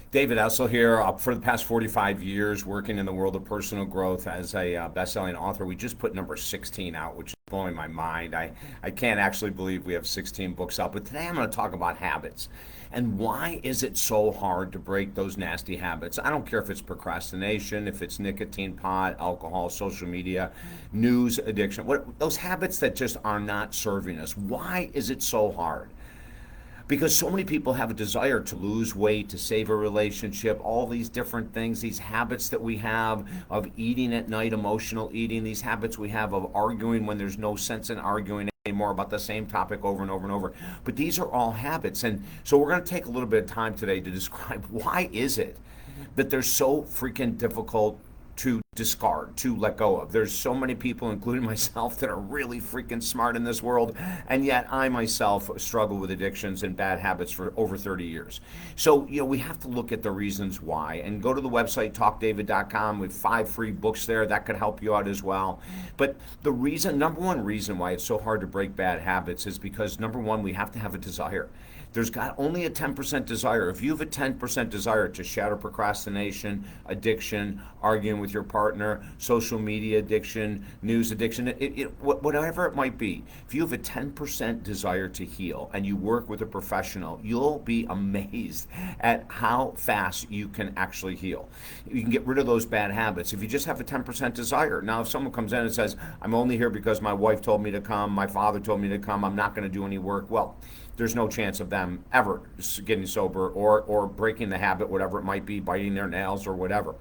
David Essel here. For the past 45 years, working in the world of personal growth as a best-selling author. We just put number 16 out, which is blowing my mind. I can't actually believe we have 16 books out. But today I'm going to talk about habits. And why is it so hard to break those nasty habits? I don't care if it's procrastination, if it's nicotine, pot, alcohol, social media, news addiction, those habits that just are not serving us. Why is it so hard? Because so many people have a desire to lose weight, to save a relationship, all these different things, these habits that we have of eating at night, emotional eating, these habits we have of arguing when there's no sense in arguing anymore about the same topic over and over and over. But these are all habits. And so we're going to take a little bit of time today to describe why is it that they're so freaking difficult to discard, to let go of. There's so many people, including myself, that are really freaking smart in this world, and yet I myself struggle with addictions and bad habits for over 30 years. So, we have to look at the reasons why, and go to the website, talkdavid.com, with 5 free books there. That could help you out as well. But the number one reason why it's so hard to break bad habits is because, number one, we have to have a desire. There's got only a 10% desire. If you have a 10% desire to shatter procrastination, addiction, arguing with your partner, social media addiction, news addiction, whatever it might be, if you have a 10% desire to heal and you work with a professional, you'll be amazed at how fast you can actually heal. You can get rid of those bad habits if you just have a 10% desire. Now, if someone comes in and says, I'm only here because my wife told me to come, my father told me to come, I'm not going to do any work, well, there's no chance of them ever getting sober or breaking the habit, whatever it might be, biting their nails or whatever,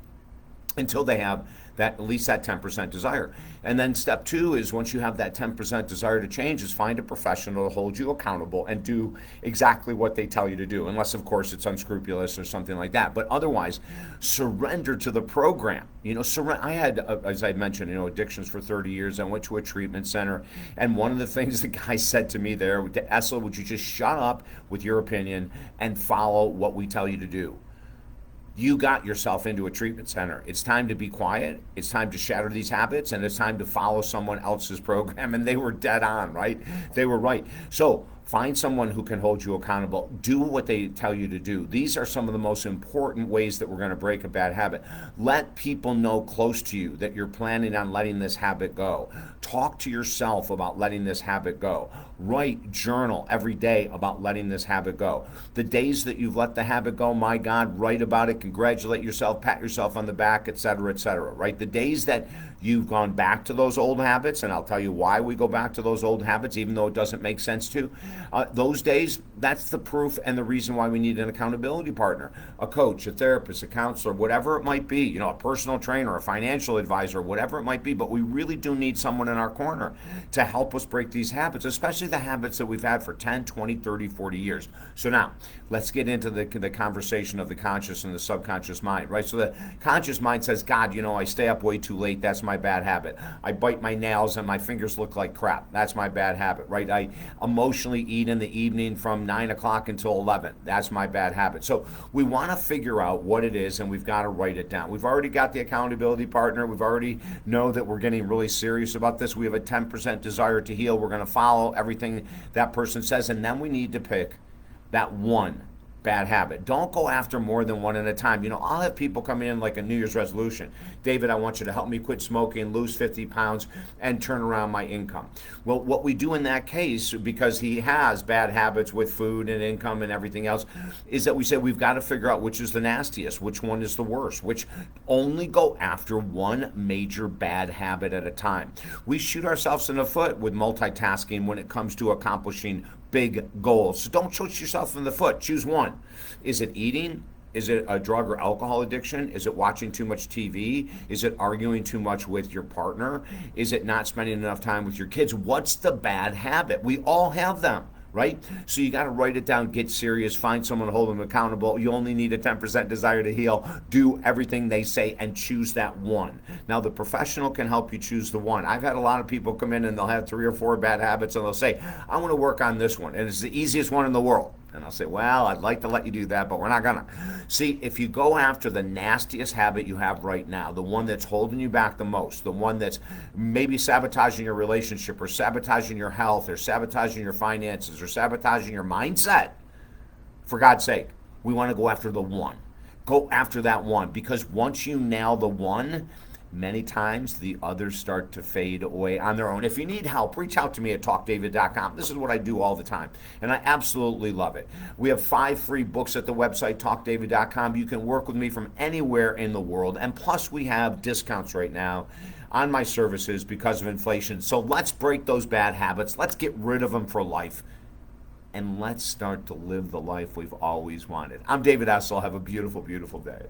until they have at least that 10% desire. And then step 2 is, once you have that 10% desire to change, is find a professional to hold you accountable and do exactly what they tell you to do, unless of course it's unscrupulous or something like that. But otherwise, surrender to the program. I had, as I mentioned, addictions for 30 years. I went to a treatment center, and one of the things the guy said to me there, Essel, would you just shut up with your opinion and follow what we tell you to do? You got yourself into a treatment center. It's time to be quiet. It's time to shatter these habits, and it's time to follow someone else's program. And they were dead on, right? They were right. So find someone who can hold you accountable. Do what they tell you to do. These are some of the most important ways that we're going to break a bad habit. Let people know close to you that you're planning on letting this habit go. Talk to yourself about letting this habit go. Write, journal every day about letting this habit go. The days that you've let the habit go, my God, write about it, congratulate yourself, pat yourself on the back, etc., etc., right? The days that you've gone back to those old habits, and I'll tell you why we go back to those old habits, even though it doesn't make sense to, those days, that's the proof and the reason why we need an accountability partner, a coach, a therapist, a counselor, whatever it might be, a personal trainer, a financial advisor, whatever it might be. But we really do need someone in our corner to help us break these habits, especially the habits that we've had for 10, 20, 30, 40 years. So now, let's get into the conversation of the conscious and the subconscious mind, right? So the conscious mind says, God, I stay up way too late. That's my bad habit. I bite my nails and my fingers look like crap. That's my bad habit, right? I emotionally eat in the evening from 9 o'clock until 11. That's my bad habit. So we want to figure out what it is, and we've got to write it down. We've already got the accountability partner. We've already know that we're getting really serious about this. We have a 10% desire to heal. We're going to follow everything that person says, and then we need to pick that one bad habit. Don't go after more than one at a time. I'll have people come in like a New Year's resolution. David, I want you to help me quit smoking, lose 50 pounds, and turn around my income. Well, what we do in that case, because he has bad habits with food and income and everything else, is that we say we've got to figure out which is the nastiest, which one is the worst, which only go after one major bad habit at a time. We shoot ourselves in the foot with multitasking when it comes to accomplishing big goals. So don't shoot yourself in the foot. Choose one. Is it eating? Is it a drug or alcohol addiction? Is it watching too much TV? Is it arguing too much with your partner? Is it not spending enough time with your kids? What's the bad habit? We all have them, right? So you got to write it down, get serious, find someone to hold them accountable. You only need a 10% desire to heal. Do everything they say and choose that one. Now, the professional can help you choose the one. I've had a lot of people come in and they'll have 3 or 4 bad habits and they'll say, I want to work on this one. And it's the easiest one in the world. And I'll say, well, I'd like to let you do that, but we're not gonna. See, if you go after the nastiest habit you have right now, the one that's holding you back the most, the one that's maybe sabotaging your relationship or sabotaging your health or sabotaging your finances or sabotaging your mindset, for God's sake, we want to go after the one. Go after that one, because once you nail the one, many times the others start to fade away on their own. If you need help, reach out to me at talkdavid.com. This is what I do all the time, and I absolutely love it. We have 5 free books at the website, talkdavid.com. You can work with me from anywhere in the world, and plus we have discounts right now on my services because of inflation. So let's break those bad habits. Let's get rid of them for life, and let's start to live the life we've always wanted. I'm David Essel. Have a beautiful, beautiful day.